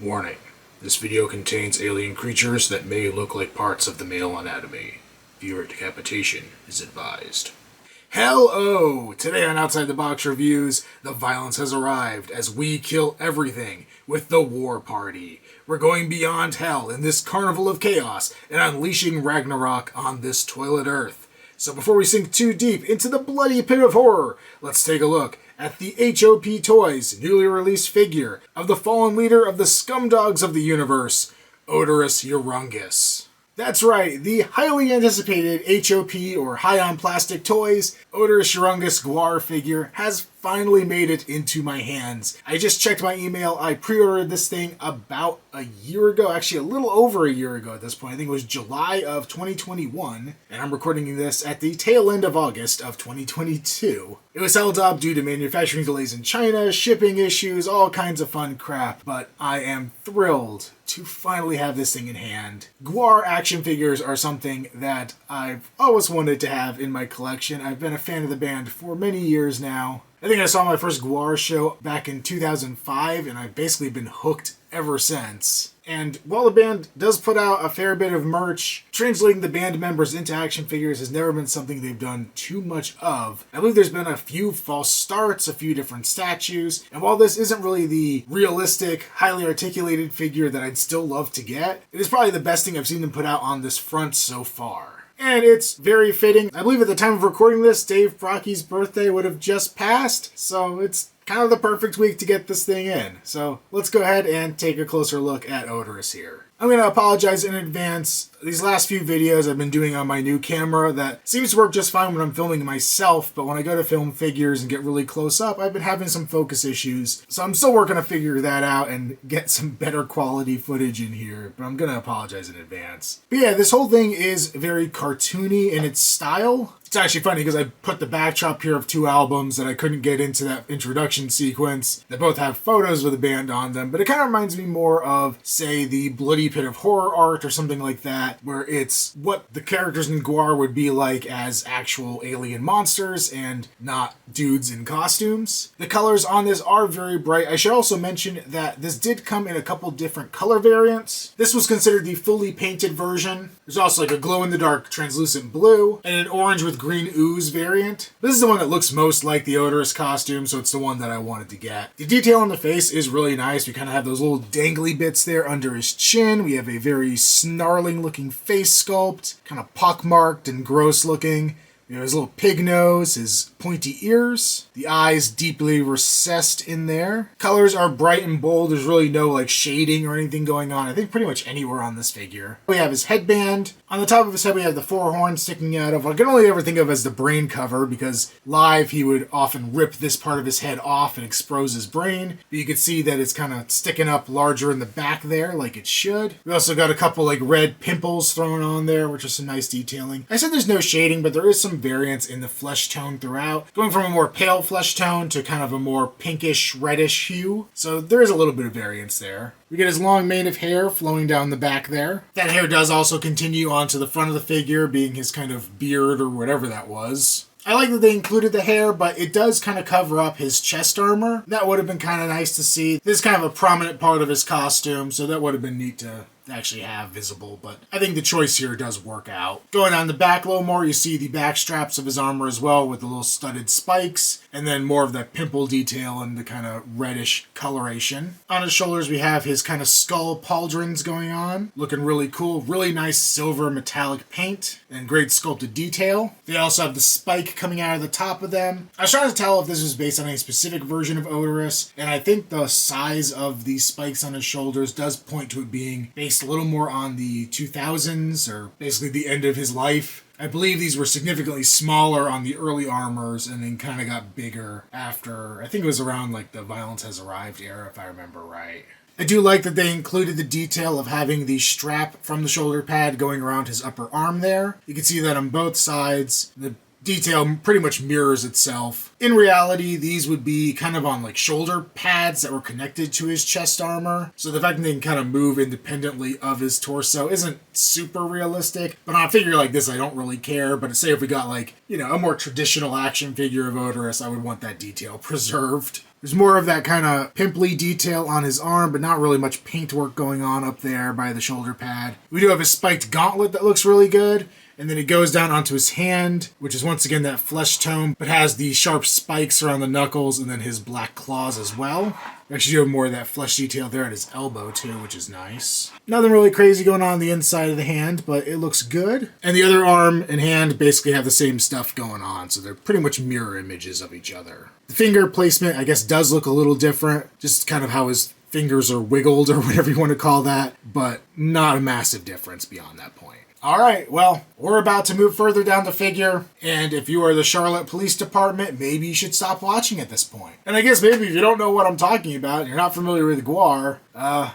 Warning. This video contains alien creatures that may look like parts of the male anatomy. Viewer decapitation is advised. Hello! Today on Outside the Box Reviews, the violence has arrived as we kill everything with the War Party. We're going beyond hell in this carnival of chaos and unleashing Ragnarok on this toilet earth. So before we sink too deep into the bloody pit of horror, let's take a look at the H.O.P. Toys newly released figure of the fallen leader of the scumdogs of the universe, Oderus Urungus. That's right, the highly anticipated H.O.P. or High on Plastic Toys Oderus Urungus GWAR figure has finally made it into my hands. I just checked my email. I pre-ordered this thing about a year ago, actually a little over a year ago at this point. I think it was July of 2021, and I'm recording this at the tail end of August of 2022. It was held up due to manufacturing delays in China, shipping issues, all kinds of fun crap, but I am thrilled to finally have this thing in hand. GWAR action figures are something that I've always wanted to have in my collection. I've been a fan of the band for many years now. I think I saw my first GWAR show back in 2005, and I've basically been hooked ever since. And while the band does put out a fair bit of merch, translating the band members into action figures has never been something they've done too much of. I believe there's been a few false starts, a few different statues, and while this isn't really the realistic, highly articulated figure that I'd still love to get, it is probably the best thing I've seen them put out on this front so far. And it's very fitting. I believe at the time of recording this, Dave Brocky's birthday would have just passed, so it's kind of the perfect week to get this thing in. So let's go ahead and take a closer look at Oderus here. I'm going to apologize in advance. These last few videos I've been doing on my new camera that seems to work just fine when I'm filming myself, but when I go to film figures and get really close up, I've been having some focus issues. So I'm still working to figure that out and get some better quality footage in here, but I'm going to apologize in advance. But yeah, this whole thing is very cartoony in its style. It's actually funny because I put the backdrop here of two albums that I couldn't get into that introduction sequence that both have photos of the band on them, but it kind of reminds me more of, say, the Bloody Pit of Horror art or something like that, where it's what the characters in GWAR would be like as actual alien monsters and not dudes in costumes. The colors on this are very bright. I should also mention that this did come in a couple different color variants. This was considered the fully painted version. There's also like a glow-in-the-dark translucent blue and an orange with green ooze variant. This is the one that looks most like the Oderus costume, so it's the one that I wanted to get. The detail on the face is really nice. We kind of have those little dangly bits there under his chin. We have a very snarling looking face sculpt, kind of pockmarked and gross looking. You know, his little pig nose, his pointy ears, the eyes deeply recessed in there. Colors are bright and bold. There's really no like shading or anything going on, I think pretty much anywhere on this figure. We have his headband. On the top of his head we have the four horns sticking out of what I can only ever think of as the brain cover, because live he would often rip this part of his head off and expose his brain. But you can see that it's kind of sticking up larger in the back there like it should. We also got a couple like red pimples thrown on there, which is some nice detailing. I said there's no shading, but there is some variance in the flesh tone throughout, going from a more pale flesh tone to kind of a more pinkish reddish hue. So there is a little bit of variance there. We get his long mane of hair flowing down the back there. That hair does also continue onto the front of the figure, being his kind of beard or whatever that was. I like that they included the hair, but it does kind of cover up his chest armor. That would have been kind of nice to see. This is kind of a prominent part of his costume, so that would have been neat to actually have visible, but I think the choice here does work out. Going on the back a little more, you see the back straps of his armor as well with the little studded spikes, and then more of that pimple detail and the kind of reddish coloration. On his shoulders we have his kind of skull pauldrons going on, looking really cool. Really nice silver metallic paint and great sculpted detail. They also have the spike coming out of the top of them. I was trying to tell if this was based on a specific version of Oderus, and I think the size of these spikes on his shoulders does point to it being based a little more on the 2000s, or basically the end of his life. I believe these were significantly smaller on the early armors and then kind of got bigger after, I think it was around like the Violence Has Arrived era, if I remember right. I do like that they included the detail of having the strap from the shoulder pad going around his upper arm there. You can see that on both sides. The detail pretty much mirrors itself. In reality, these would be kind of on like shoulder pads that were connected to his chest armor. So the fact that they can kind of move independently of his torso isn't super realistic. But on a figure like this, I don't really care. But say if we got like, you know, a more traditional action figure of Oderus, I would want that detail preserved. There's more of that kind of pimply detail on his arm, but not really much paintwork going on up there by the shoulder pad. We do have a spiked gauntlet that looks really good. And then it goes down onto his hand, which is once again that flesh tone, but has the sharp spikes around the knuckles and then his black claws as well. We actually do have more of that flesh detail there at his elbow too, which is nice. Nothing really crazy going on the inside of the hand, but it looks good. And the other arm and hand basically have the same stuff going on, so they're pretty much mirror images of each other. The finger placement, I guess, does look a little different, just kind of how his fingers are wiggled or whatever you want to call that, but not a massive difference beyond that point. All right, well, we're about to move further down the figure, and if you are the Charlotte Police Department, maybe you should stop watching at this point. And I guess maybe if you don't know what I'm talking about, and you're not familiar with GWAR,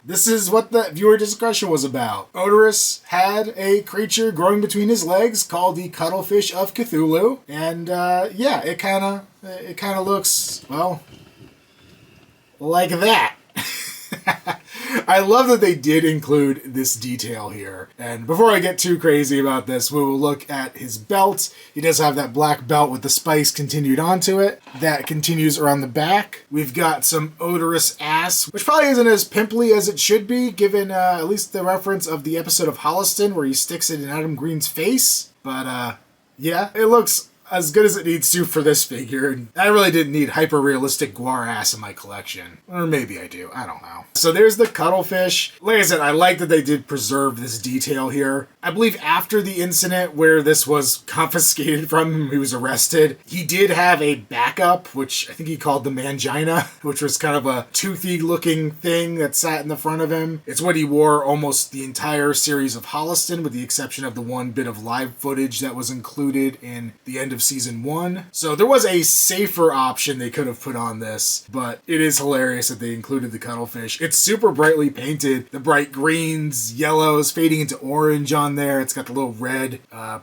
this is what the viewer discretion was about. Oderus had a creature growing between his legs called the Cuttlefish of Cthulhu, and yeah, it kind of looks, well, like that. I love that they did include this detail here. And before I get too crazy about this, we will look at his belt. He does have that black belt with the spikes continued onto it. That continues around the back. We've got some Oderus ass, which probably isn't as pimply as it should be, given at least the reference of the episode of Holliston where he sticks it in Adam Green's face. But yeah, it looks as good as it needs to for this figure, and I really didn't need hyper-realistic GWAR ass in my collection. Or maybe I do, I don't know. So there's the Cuttlefish. Like I said, I like that they did preserve this detail here. I believe after the incident where this was confiscated from him, he was arrested, he did have a backup, which I think he called the Mangina, which was kind of a toothy-looking thing that sat in the front of him. It's what he wore almost the entire series of Holliston, with the exception of the one bit of live footage that was included in the end of season 1. So there was a safer option they could have put on this, but it is hilarious that they included the Cuttlefish. It's super brightly painted. The bright greens, yellows, fading into orange on there. It's got the little red,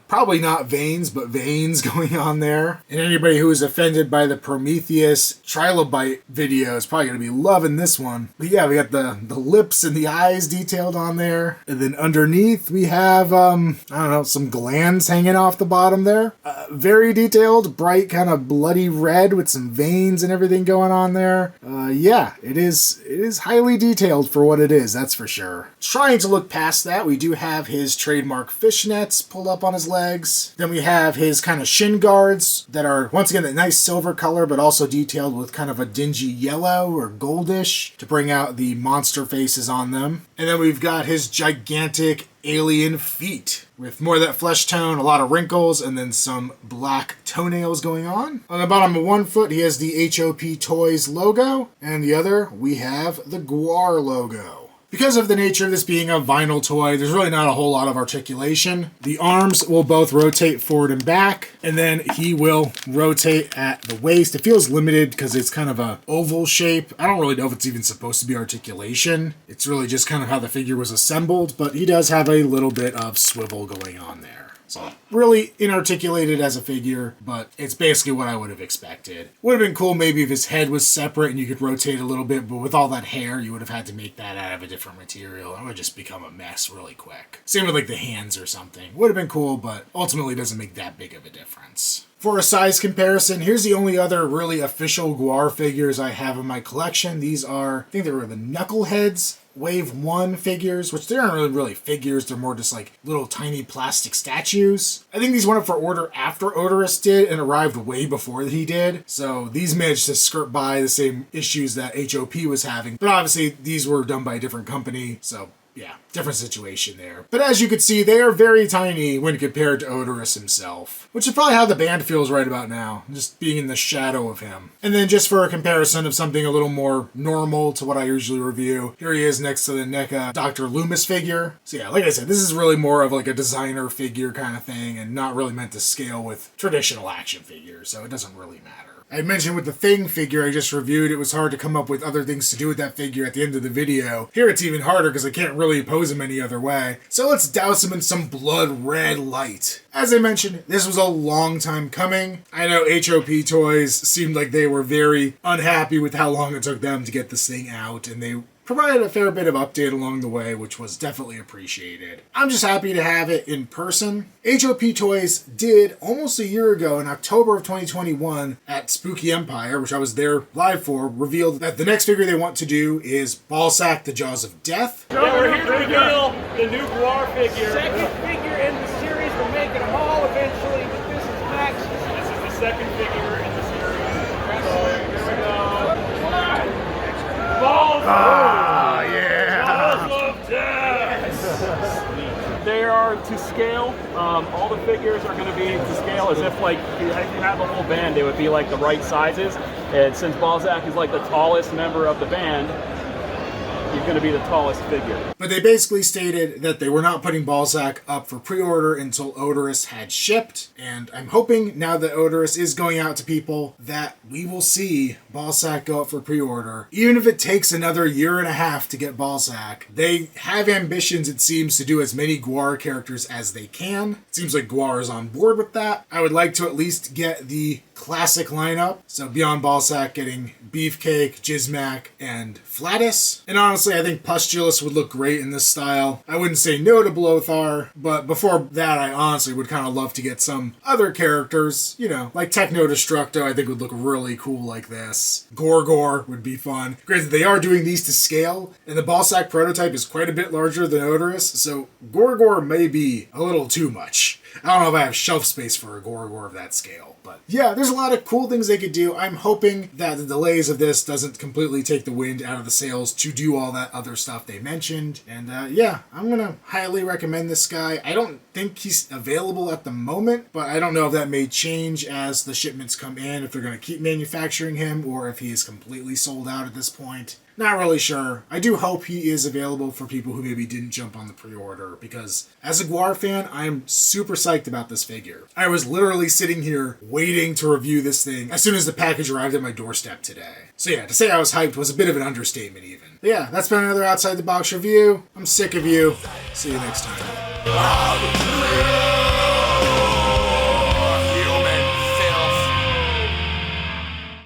probably not veins, but veins going on there. And anybody who is offended by the Prometheus trilobite video is probably going to be loving this one. But yeah, we got the lips and the eyes detailed on there. And then underneath we have, I don't know, some glands hanging off the bottom there. Very detailed, bright, kind of bloody red with some veins and everything going on there. Yeah, it is highly detailed for what it is, that's for sure. Trying to look past that, we do have his trademark fishnets pulled up on his legs. Then we have his kind of shin guards that are, once again, that nice silver color, but also detailed with kind of a dingy yellow or goldish to bring out the monster faces on them. And then we've got his gigantic alien feet with more of that flesh tone, a lot of wrinkles, and then some black toenails going on. On the bottom of one foot, he has the H.O.P Toys logo, and the other, we have the GWAR logo. Because of the nature of this being a vinyl toy, there's really not a whole lot of articulation. The arms will both rotate forward and back, and then he will rotate at the waist. It feels limited because it's kind of a oval shape. I don't really know if it's even supposed to be articulation. It's really just kind of how the figure was assembled, but he does have a little bit of swivel going on there. So really inarticulated as a figure, but it's basically what I would have expected. Would have been cool maybe if his head was separate and you could rotate a little bit, but with all that hair, you would have had to make that out of a different material. It would just become a mess really quick. Same with like the hands or something. Would have been cool, but ultimately doesn't make that big of a difference. For a size comparison, here's the only other really official GWAR figures I have in my collection. These are, I think they were the Knuckleheads Wave 1 figures, which they aren't really figures, they're more just like little tiny plastic statues. I think these went up for order after Oderus did and arrived way before he did, so these managed to skirt by the same issues that H.O.P was having, but obviously these were done by a different company, so yeah, different situation there. But as you can see, they are very tiny when compared to Oderus himself, which is probably how the band feels right about now, just being in the shadow of him. And then just for a comparison of something a little more normal to what I usually review, here he is next to the NECA Dr. Loomis figure. So yeah, like I said, this is really more of like a designer figure kind of thing and not really meant to scale with traditional action figures, so it doesn't really matter. I mentioned with the Thing figure I just reviewed, it was hard to come up with other things to do with that figure at the end of the video. Here it's even harder because I can't really pose him any other way. So let's douse him in some blood red light. As I mentioned, this was a long time coming. I know H.O.P Toys seemed like they were very unhappy with how long it took them to get this thing out, and they provided a fair bit of update along the way, which was definitely appreciated. I'm just happy to have it in person. H.O.P Toys did almost a year ago in October of 2021 at Spooky Empire, which I was there live for, revealed that the next figure they want to do is Ballsack the Jaws of Death. Yeah, we're here to reveal the new GWAR figure. Second figure in the series. We're making them all eventually, but this is Max. This is the second figure in the series. So here we go. Balls Yeah! Jaws of Death! They are to scale. All the figures are going to be to scale as if like if you had the whole band, they would be like the right sizes. And since Balzac is like the tallest member of the band, he's going to be the tallest figure. But they basically stated that they were not putting Balzac up for pre-order until Oderus had shipped, and I'm hoping now that Oderus is going out to people that we will see Balzac go up for pre-order. Even if it takes another year and a half to get Balzac, they have ambitions, it seems, to do as many GWAR characters as they can. It seems like GWAR is on board with that. I would like to at least get the classic lineup, so beyond Balzac getting Beefcake, Jizmac, and Flatus. And honestly, I think Pustulus would look great in this style. I wouldn't say no to Blothar, but before that, I honestly would kind of love to get some other characters, you know, like Techno Destructo, I think would look really cool like this. Gorgor would be fun. Granted, they are doing these to scale, and the Balzac prototype is quite a bit larger than Oderus, so Gorgor may be a little too much. I don't know if I have shelf space for a Gorgor of that scale, but yeah, there's a lot of cool things they could do. I'm hoping that the delays of this doesn't completely take the wind out of the sails to do all that other stuff they mentioned. And yeah, I'm going to highly recommend this guy. I don't think he's available at the moment, but I don't know if that may change as the shipments come in, if they're going to keep manufacturing him, or if he is completely sold out at this point. Not really sure. I do hope he is available for people who maybe didn't jump on the pre-order, because as a GWAR fan, I am super psyched about this figure. I was literally sitting here waiting to review this thing as soon as the package arrived at my doorstep today. So yeah, to say I was hyped was a bit of an understatement even. But yeah, that's been another Outside the Box review. I'm sick of you. See you next time.